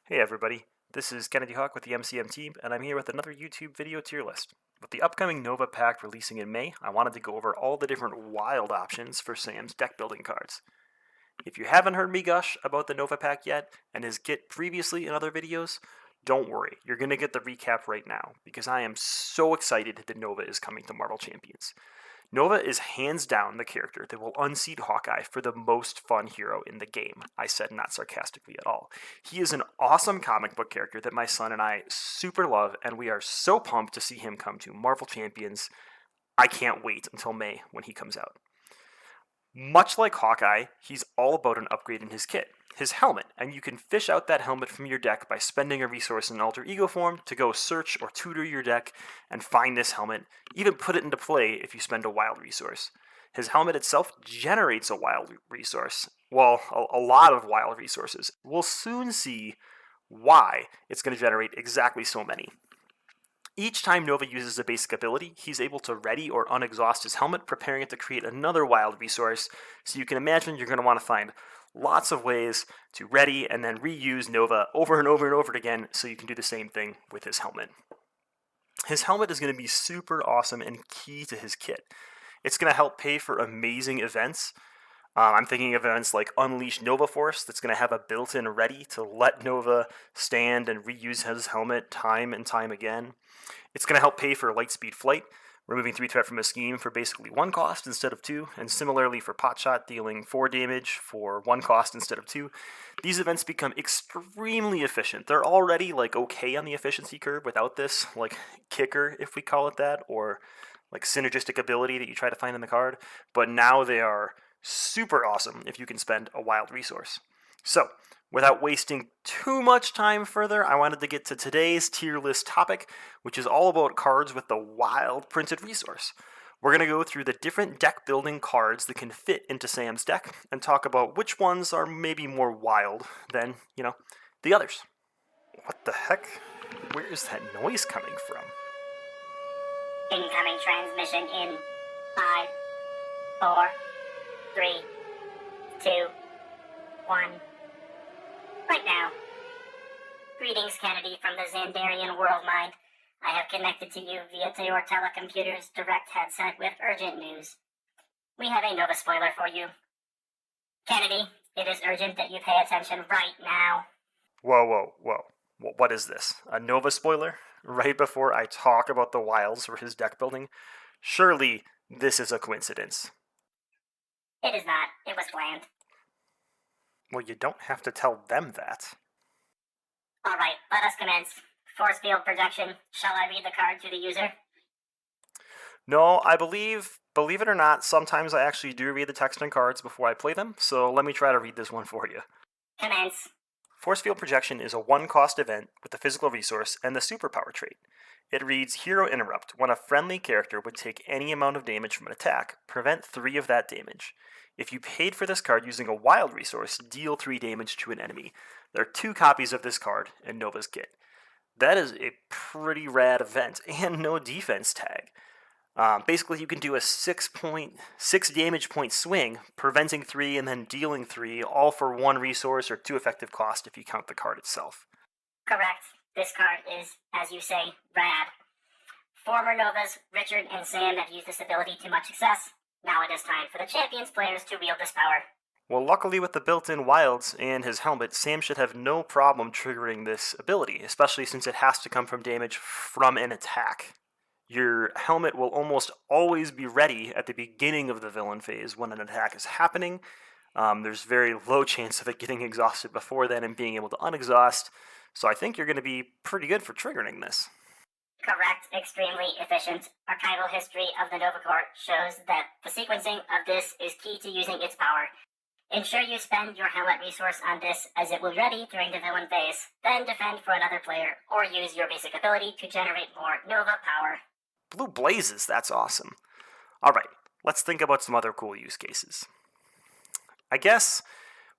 Hey everybody, this is Kennedy Hawk with the MCM team, and I'm here with another YouTube video tier list. With the upcoming Nova pack releasing in May, I wanted to go over all the different wild options for Sam's deck building cards. If you haven't heard me gush about the Nova pack yet, and his kit previously in other videos, don't worry, you're going to get the recap right now, because I am so excited that Nova is coming to Marvel Champions. Nova is hands down the character that will unseat Hawkeye for the most fun hero in the game. I said not sarcastically at all. He is an awesome comic book character that my son and I super love, and we are so pumped to see him come to Marvel Champions. I can't wait until May when he comes out. Much like Hawkeye, he's all about an upgrade in his kit, his helmet, and you can fish out that helmet from your deck by spending a resource in alter ego form to go search or tutor your deck and find this helmet, even put it into play if you spend a wild resource. His helmet itself generates a wild resource, well, a lot of wild resources. We'll soon see why it's going to generate exactly so many. Each time Nova uses a basic ability, he's able to ready or unexhaust his helmet, preparing it to create another wild resource. So you can imagine you're going to want to find lots of ways to ready and then reuse Nova over and over and over again so you can do the same thing with his helmet. His helmet is going to be super awesome and key to his kit. It's going to help pay for amazing events. I'm thinking of events like Unleash Nova Force that's going to have a built-in ready to let Nova stand and reuse his helmet time and time again. It's going to help pay for Lightspeed Flight, removing 3 threat from a scheme for basically 1 cost instead of 2, and similarly for Potshot, dealing 4 damage for 1 cost instead of 2. These events become extremely efficient. They're already okay on the efficiency curve without this kicker, if we call it that, or synergistic ability that you try to find in the card, but now they are super awesome if you can spend a wild resource. So, without wasting too much time further, I wanted to get to today's tier list topic, which is all about cards with the wild printed resource. We're going to go through the different deck building cards that can fit into Sam's deck and talk about which ones are maybe more wild than, the others. What the heck? Where is that noise coming from? Incoming transmission in 5, 4, 3, 2, 1. Right now. Greetings, Kennedy, from the Xandarian Worldmind. I have connected to you via your telecomputer's direct headset with urgent news. We have a Nova spoiler for you. Kennedy, it is urgent that you pay attention right now. Whoa. What is this? A Nova spoiler? Right before I talk about the wilds for his deck building? Surely this is a coincidence. It is not. It was planned. Well, you don't have to tell them that. Alright, let us commence. Force field projection. Shall I read the card to the user? No, I believe it or not, sometimes I actually do read the text and cards before I play them, so let me try to read this one for you. Commence. Force Field Projection is a 1-cost event with the physical resource and the superpower trait. It reads Hero Interrupt. When a friendly character would take any amount of damage from an attack, prevent 3 of that damage. If you paid for this card using a wild resource, deal 3 damage to an enemy. There are 2 copies of this card in Nova's kit. That is a pretty rad event, and no defense tag. Basically, you can do a 6 damage point swing, preventing 3 and then dealing 3, all for 1 resource or 2 effective cost if you count the card itself. Correct. This card is, as you say, rad. Former Novas, Richard and Sam have used this ability to much success. Now it is time for the Champions players to wield this power. Well, luckily with the built-in wilds and his helmet, Sam should have no problem triggering this ability, especially since it has to come from damage from an attack. Your helmet will almost always be ready at the beginning of the villain phase when an attack is happening. There's very low chance of it getting exhausted before then and being able to unexhaust, so I think you're going to be pretty good for triggering this. Correct, extremely efficient. Archival history of the Nova Corps shows that the sequencing of this is key to using its power. Ensure you spend your helmet resource on this as it will be ready during the villain phase, then defend for another player, or use your basic ability to generate more Nova power. Blue blazes, that's awesome. Alright, let's think about some other cool use cases. I guess,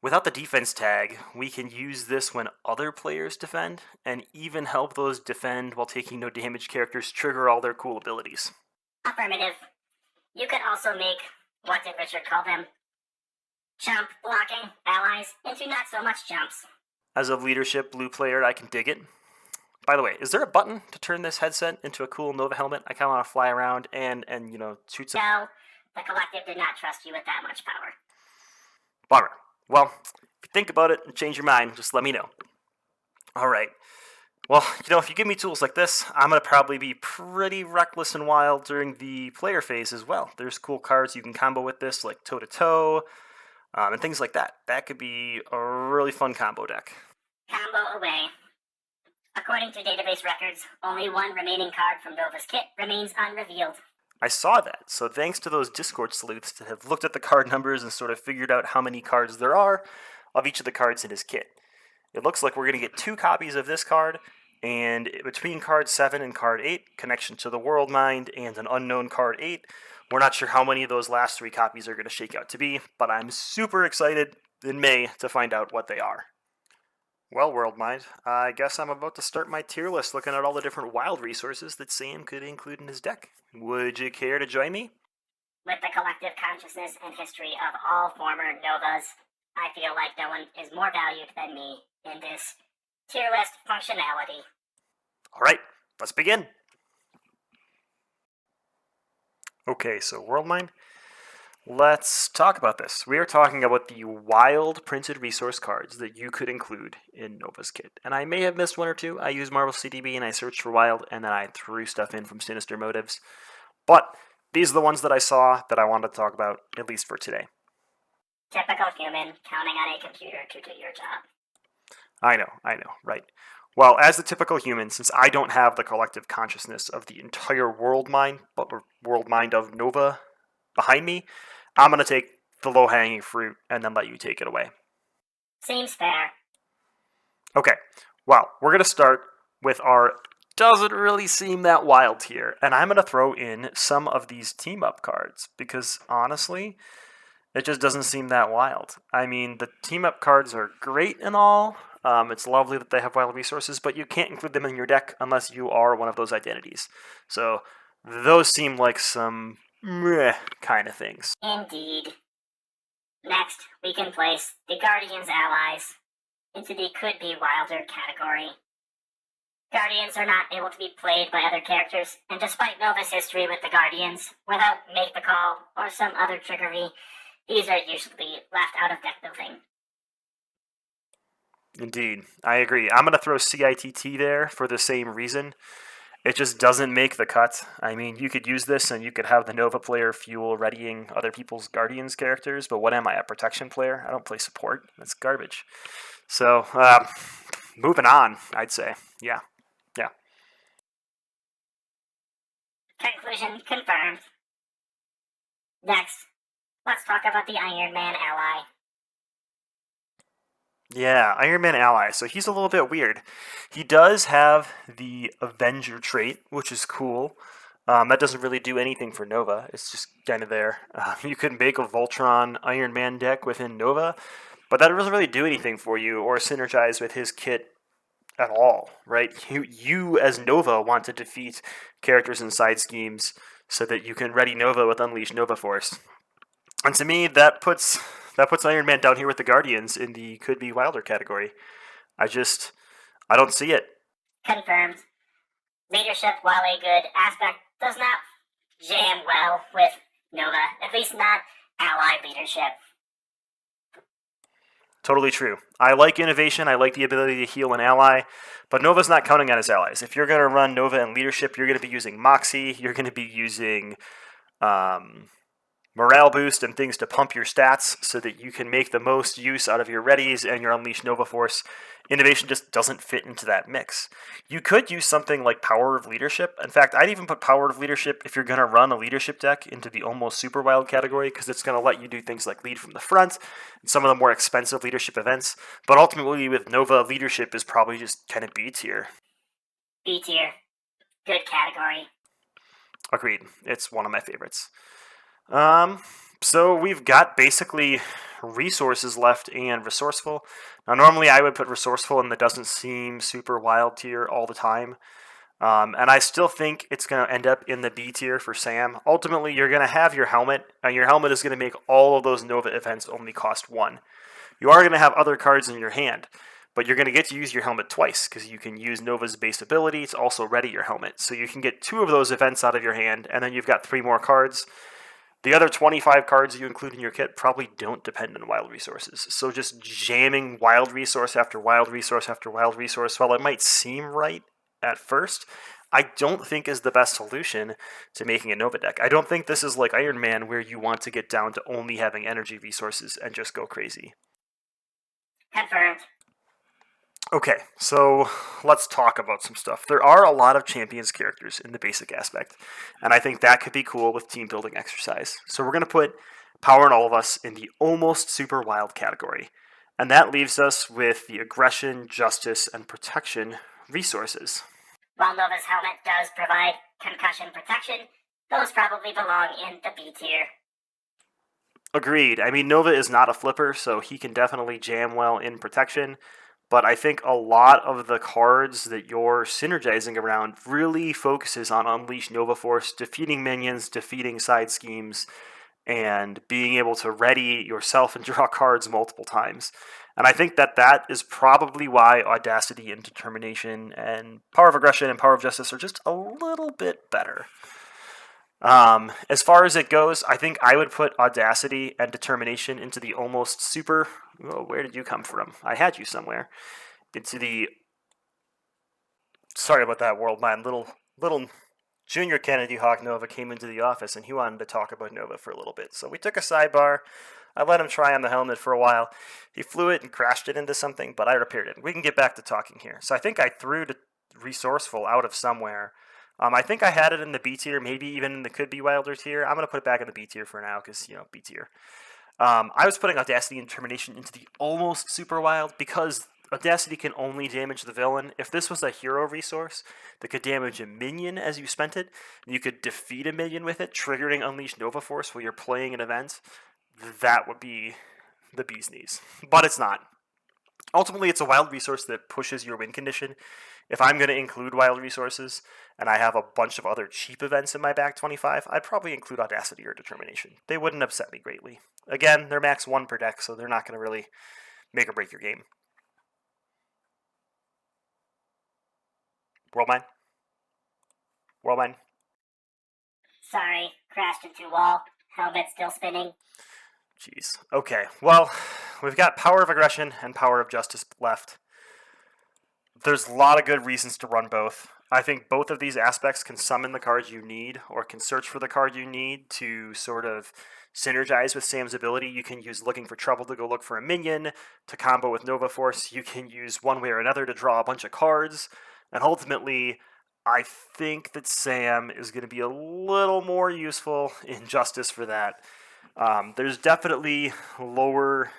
without the defense tag, we can use this when other players defend, and even help those defend while taking no damage characters trigger all their cool abilities. Affirmative. You could also make, what did Richard call them? Jump blocking allies into not so much jumps. As a leadership blue player, I can dig it. By the way, is there a button to turn this headset into a cool Nova helmet? I kind of want to fly around and shoot some... No, the collective did not trust you with that much power. Bummer. Well, if you think about it and change your mind, just let me know. Alright. Well, if you give me tools like this, I'm going to probably be pretty reckless and wild during the player phase as well. There's cool cards you can combo with this, like toe-to-toe, and things like that. That could be a really fun combo deck. Combo away. According to database records, only one remaining card from Nova's kit remains unrevealed. I saw that, so thanks to those Discord sleuths that have looked at the card numbers and sort of figured out how many cards there are of each of the cards in his kit. It looks like we're going to get 2 copies of this card, and between card 7 and card 8, connection to the Worldmind and an unknown card 8, we're not sure how many of those last 3 copies are going to shake out to be, but I'm super excited in May to find out what they are. Well, Worldmind, I guess I'm about to start my tier list looking at all the different wild resources that Sam could include in his deck. Would you care to join me? With the collective consciousness and history of all former Novas, I feel like no one is more valued than me in this tier list functionality. Alright, let's begin. Okay, so Worldmind, let's talk about this. We are talking about the wild printed resource cards that you could include in Nova's kit. And I may have missed 1 or 2. I used Marvel CDB and I searched for wild, and then I threw stuff in from Sinister Motives. But these are the ones that I saw that I wanted to talk about, at least for today. Typical human counting on a computer to do your job. I know, right. Well, as the typical human, since I don't have the collective consciousness of the entire Worldmind, but Worldmind of Nova behind me, I'm going to take the low-hanging fruit and then let you take it away. Seems fair. Okay, well, we're going to start with our doesn't really seem that wild tier, and I'm going to throw in some of these team-up cards, because honestly, it just doesn't seem that wild. I mean, the team-up cards are great and all. It's lovely that they have wild resources, but you can't include them in your deck unless you are one of those identities. So those seem like some meh kind of things. Indeed. Next, we can place the Guardians allies into the could-be wilder category. Guardians are not able to be played by other characters, and despite Nova's history with the Guardians, without Make the Call or some other trickery, these are usually left out of deck building. Indeed, I agree. I'm going to throw CITT there for the same reason. It just doesn't make the cut. I mean, you could use this and you could have the Nova player fuel readying other people's Guardians characters, but what am I, a protection player? I don't play support. That's garbage. So, moving on, I'd say. Yeah. Conclusion confirmed. Next, let's talk about the Iron Man ally. Yeah, Iron Man ally. So he's a little bit weird. He does have the Avenger trait, which is cool. That doesn't really do anything for Nova. It's just kind of there. You could make a Voltron Iron Man deck within Nova, but that doesn't really do anything for you or synergize with his kit at all, right? You as Nova want to defeat characters and side schemes so that you can ready Nova with Unleash Nova Force. And to me, that puts Iron Man down here with the Guardians in the could-be wilder category. I don't see it. Confirmed. Leadership, while a good aspect, does not jam well with Nova, at least not ally leadership. Totally true. I like innovation, I like the ability to heal an ally, but Nova's not counting on his allies. If you're going to run Nova in leadership, you're going to be using Moxie, you're going to be using morale boost and things to pump your stats so that you can make the most use out of your readies and your Unleash Nova Force. Innovation just doesn't fit into that mix. You could use something like Power of Leadership. In fact, I'd even put Power of Leadership, if you're going to run a leadership deck, into the almost super wild category, because it's going to let you do things like lead from the front and some of the more expensive leadership events. But ultimately, with Nova, leadership is probably just kind of B tier. B tier. Good category. Agreed. It's one of my favorites. So we've got basically resources left and resourceful. Now, normally I would put resourceful in the doesn't seem super wild tier all the time. And I still think it's going to end up in the B tier for Sam. Ultimately, you're going to have your helmet, and your helmet is going to make all of those Nova events only cost 1. You are going to have other cards in your hand, but you're going to get to use your helmet twice because you can use Nova's base ability to also ready your helmet. So you can get 2 of those events out of your hand, and then you've got 3 more cards. The other 25 cards you include in your kit probably don't depend on wild resources. So just jamming wild resource after wild resource after wild resource, while it might seem right at first, I don't think is the best solution to making a Nova deck. I don't think this is like Iron Man where you want to get down to only having energy resources and just go crazy. Confirmed. Okay, so let's talk about some stuff. There are a lot of champions characters in the basic aspect, and I think that could be cool with team building exercise. So we're going to put Power in All of Us in the almost super wild category, and that leaves us with the aggression, justice, and protection resources. While Nova's helmet does provide concussion protection, those probably belong in the B tier. Agreed. I mean, Nova is not a flipper, so he can definitely jam well in protection. But I think a lot of the cards that you're synergizing around really focuses on Unleash Nova Force, defeating minions, defeating side schemes, and being able to ready yourself and draw cards multiple times. And I think that is probably why Audacity and Determination and Power of Aggression and Power of Justice are just a little bit better. As far as it goes, I think I would put Audacity and Determination into the almost super... Oh, where did you come from? I had you somewhere. Into the... Sorry about that, Worldmind. Little Junior Kennedy Hawk Nova came into the office, and he wanted to talk about Nova for a little bit. So we took a sidebar. I let him try on the helmet for a while. He flew it and crashed it into something, but I repaired it. We can get back to talking here. So I think I threw the Resourceful out of somewhere. I think I had it in the B tier, maybe even in the could be wilder tier. I'm going to put it back in the B tier for now because, B tier. I was putting Audacity and Determination into the almost super wild because Audacity can only damage the villain. If this was a hero resource that could damage a minion as you spent it, and you could defeat a minion with it, triggering Unleash Nova Force while you're playing an event, that would be the bee's knees. But it's not. Ultimately, it's a wild resource that pushes your win condition. If I'm going to include wild resources, and I have a bunch of other cheap events in my back 25, I'd probably include Audacity or Determination. They wouldn't upset me greatly. Again, they're max 1 per deck, so they're not going to really make or break your game. Worldmind? Worldmind? Sorry, crashed into wall. Helmet still spinning. Jeez. Okay, well, we've got Power of Aggression and Power of Justice left. There's a lot of good reasons to run both. I think both of these aspects can summon the cards you need or can search for the card you need to sort of synergize with Sam's ability. You can use Looking for Trouble to go look for a minion, to combo with Nova Force. You can use one way or another to draw a bunch of cards. And ultimately, I think that Sam is going to be a little more useful in Justice for that. There's definitely lower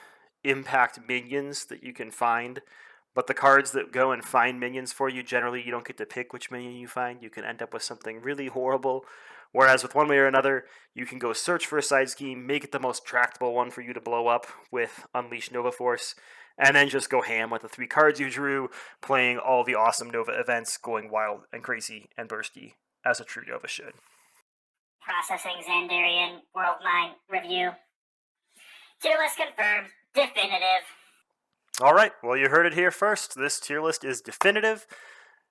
impact minions that you can find. But the cards that go and find minions for you, generally you don't get to pick which minion you find. You can end up with something really horrible. Whereas with one way or another, you can go search for a side scheme, make it the most tractable one for you to blow up with Unleash Nova Force, and then just go ham with the 3 cards you drew, playing all the awesome Nova events, going wild and crazy and bursty, as a true Nova should. Processing Xandarian Worldmind review. Tier list confirmed. Definitive. All right, well, you heard it here first. This tier list is definitive.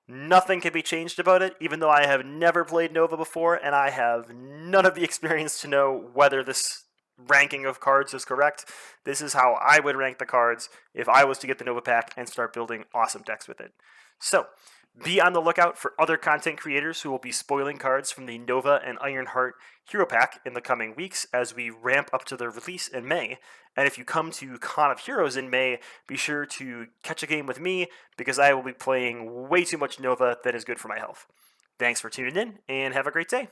Nothing can be changed about it, even though I have never played Nova before, and I have none of the experience to know whether this ranking of cards is correct. This is how I would rank the cards if I was to get the Nova pack and start building awesome decks with it. So, be on the lookout for other content creators who will be spoiling cards from the Nova and Ironheart Hero Pack in the coming weeks as we ramp up to their release in May. And if you come to Con of Heroes in May, be sure to catch a game with me because I will be playing way too much Nova that is good for my health. Thanks for tuning in and have a great day.